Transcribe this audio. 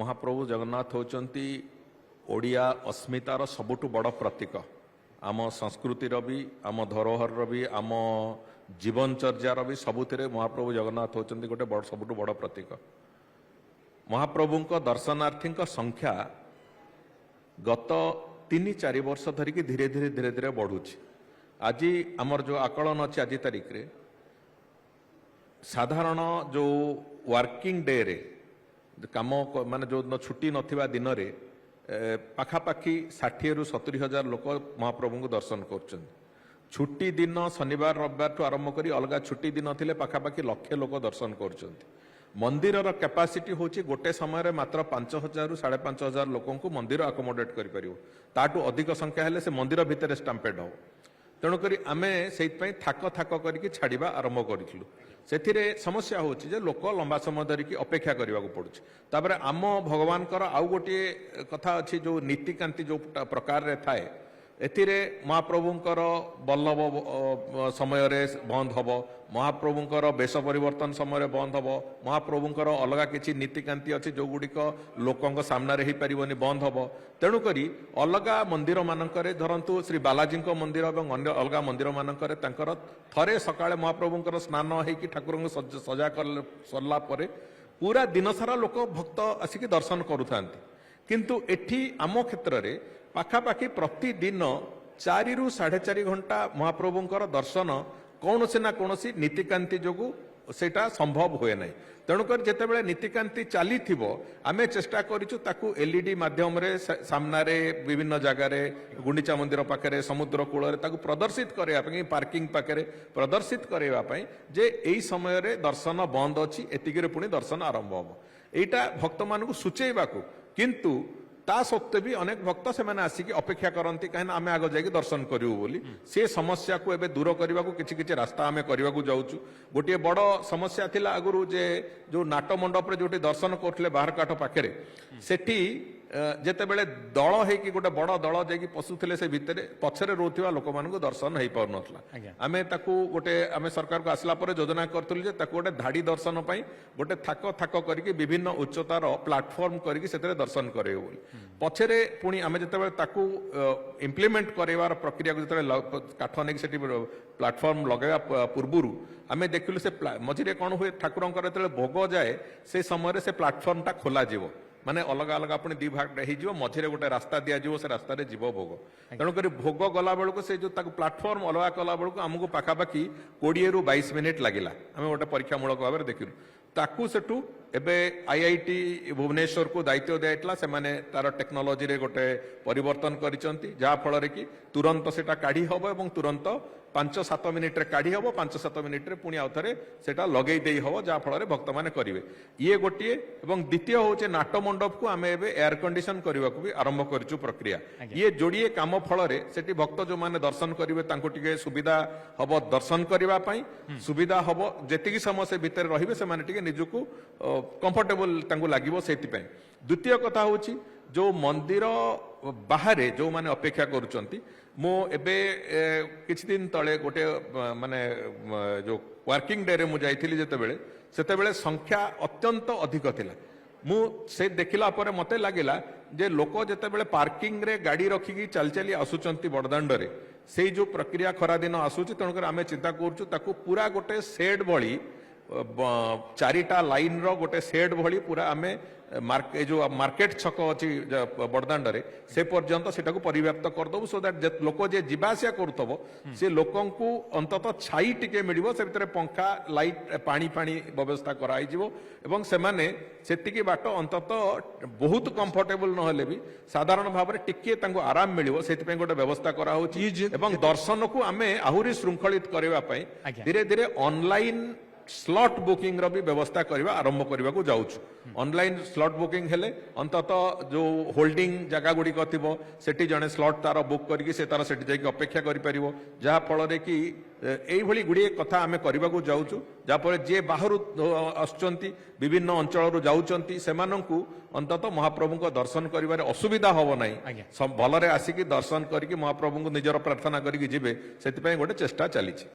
महाप्रभु जगन्नाथ होचंती ओडिया अस्मितार सबुठु बड़ प्रतीक आम संस्कृतिर भी आम धरोहर भी आम जीवनचर्यार भी सबुथिरे महाप्रभु जगन्नाथ होचंती गोटे बड़ सबुठु बड़ प्रतीक। महाप्रभुंक दर्शनार्थी संख्या गत 3-4 वर्ष धरिकी धीरे धीरे धीरे धीरे बढ़ुची। आज आमर जो आकलन अच्छे आज तारीख रे साधारण जो वर्किंग डे रे काम माने जो छुट्टी नथिबा दिन रे पाखापाखी 60-70 हजार लोक महाप्रभु को दर्शन कर। छुट्टी दिन शनिवार रविवार ठू आरंभ करी अलग छुट्टी दिन थिले पाखापाखी लक्षे लोक दर्शन कर। मंदिर कैपेसिटी होची गोटे समय रे मात्र 5,000-5,500 लोकों को मंदिर आकोमोडेट करि परियो। ताटू अधिक संख्या हेले से मंदिर भितर स्टाम्पेड हो। तेणुकरी आमे सेइतपई थाक थाक करिकि छाड़िबा आरंभ करिथिलु। सेथिरे समस्या होची जे लोक लंबा समय धरिकी अपेक्षा करबाको पड़ुछि। तापरे आम भगवानकर आउ गोटे कथा अछि जो नीतिकांति जो प्रकार रे थाए एथिरे महाप्रभुंकर बल्लभ समय रे बंद हबो, महाप्रभुंकर वेश परिवर्तन समय बंद हबो, महाप्रभुंकर अलगा किछि नीतिकांति अछि जो गुडिक लोकंक सामना रे ही परिबनी बंद हबो। तेणु करी अलगा मंदिर मानकरे धरंतु श्री बालाजी मंदिर एवं अन्य अलगा मंदिर मानकरे तांकर थरे सकाळे महाप्रभुंकर स्नान हेकि ठाकुरंक सजा कर सरला परे पूरा दिन सारा लोक भक्त आसिक दर्शन करूथांती। किंतु एठी आम क्षेत्र रे पाखापाखी प्रतिदिन 4-4.5 घंटा महाप्रभुंकर दर्शन कौन से ना कौन सी नीतिकांति जोगु सेटा संभव हुए ना। तेणुक जितेबाला नीतिकांति चली आमे चेष्टा करिछु ताकू एलईडी माध्यम रे सामना रे विभिन्न जगार गुंडीचा मंदिर पाखे समुद्र कूल ताकू प्रदर्शित करने पार्किंग पाखे प्रदर्शित करने जे यही समय रे दर्शन बंद अच्छी एतिके पुणी दर्शन आरंभ हम एटा भक्त मान सूचेबा किंतु ता सत्वे भी अनेक भक्त से मैंने आसिक अपेक्षा करती कहीं आम आग जाकि दर्शन करूँ बोली से समस्या को एबे दूर करने को किसी रास्ता आम करने जाऊँ। गोटे बड़ समस्या थिला आगुरु जे जो नाट मंडप रे जोटी दर्शन करते बाहर काठ पाखे सेठी जेते बेले दल हेकि गोटे बड़ दल जाकि पशुले से भितर पछरे रोथुवा लोक मानकु दर्शन हेई पार नथला। आमे ताकू गोटे आमे सरकार को आसला परे योजना करथुलु जे ताकू गोटे धाड़ी दर्शन पई गोटे थाक थाक करके विभिन्न उच्चतार प्लाटफॉर्म करके सेतरे दर्शन करे बोली पछरे पुणी आमे जेते बेले ताकू इम्प्लीमेंट करैवार प्रक्रिया को जेते काठ नेक सेठी प्लाटफॉर्म लगेवा पूर्वरु आमे देखिलु से मझिरे कोन हुए ठाकुरंकर जेते भोग जाए से समय से प्लाटफॉर्म टा खोला जीवो माने अलग अलग अपने 2 भाग हो मझे गोटे रास्ता दिज्व से रास्ता जीव भोग। तेणुक भोग गला बेलू से जो प्लाटफॉर्म अलग कला बेलू आमको पाखापाखि 20-22 मिनिट लगिला। आम गोटे परीक्षामूलक भाव में देखिलु ताकू सेठू एबे आईआईटी भुवनेश्वर को दायित्व दिया से माने तार टेक्नोलोजी रे गोटे परिवर्तन करिसंती जहा फल कि तुरंत सेटा काढ़ी हबो एवं तुरंत 5-7 मिनिट रे काढ़ी हबो 5-7 मिनिट रे पुणी आउथरे सेटा लगेई देई हबो जहा फल रे भक्त माने करिवे। ये गोटिए एवं द्वितीय होचे नाट मंडप को आमे एबे एयर कंडीशन करबा को भी आरंभ करिचु प्रक्रिया। ये जोड़िए काम फल रे सेठी भक्त जो माने दर्शन करिवे तांको टिके सुविधा हबो दर्शन करबा पई सुविधा हबो जेतिकी समय से भीतर रहिबे से माने टिके निजुकु कंफर्टेबल तांको लागिवो सेति पई। द्वितीय कथा होची जो मंदिर बाहरे जो माने अपेक्षा करूचंती मो एबे किछि दिन तळे गोटे माने जो वर्किंग डे रे मु जाइथिली सेते बेले संख्या अत्यंत अधिक थिला। मु से देखिला परे मते लागिला जे लोक जेते बेले पार्किंग रे गाड़ी रखिकी चल चली आसुचंती बड़दांड रे से जो प्रक्रिया खरा दिन आसुची तेणुकर आमे चिंता करछु ताकू पूरा गोटे सेड भली 4टा लाइन रो गोटे सेड भली पूरा आमे जो मार्केट छक अच्छी बड़दांड रे से पर्यंत सेटा को परिव्याप्त करदबु सो दैट लोक जे जीवासिया करूथबो से लोकन को अंतत छाई टिके मिलिबो से भितर पंखा लाइट पानी पानी व्यवस्था कराई जिवो एवं से माने सेतिकी बाट अंतत बहुत कंफर्टेबल न हेले भी साधारण भाव में टिके तांको आराम मिलिबो सेति पे गोटे व्यवस्था करा होची एवं दर्शन को आमे आहुरी श्रृंखलित करबा पई धीरे धीरे ऑनलाइन स्लॉट बुकिंग रो भी व्यवस्था करबा आरंभ करबा को जाउछु। ऑनलाइन स्लॉट बुकिंग हेले अंतत जो होल्डिंग जगह गुडी कथिबो सेठी जने स्लॉट तार बुक करके से तार सेठी जाई अपेक्षा करि परिबो जहा फल रे कि एई भली गुडी कथा आमे करबा को जाउछु जहा पर जे बाहरु आछंती विभिन्न अंचल रु जाउचंती सेमानंकु अंतत महाप्रभु को दर्शन करिवारे असुविधा होबो नाही सब भलरे आसिकी दर्शन करके महाप्रभु को निजर प्रार्थना करके जिबे सेति पई गोटे चेष्टा चली।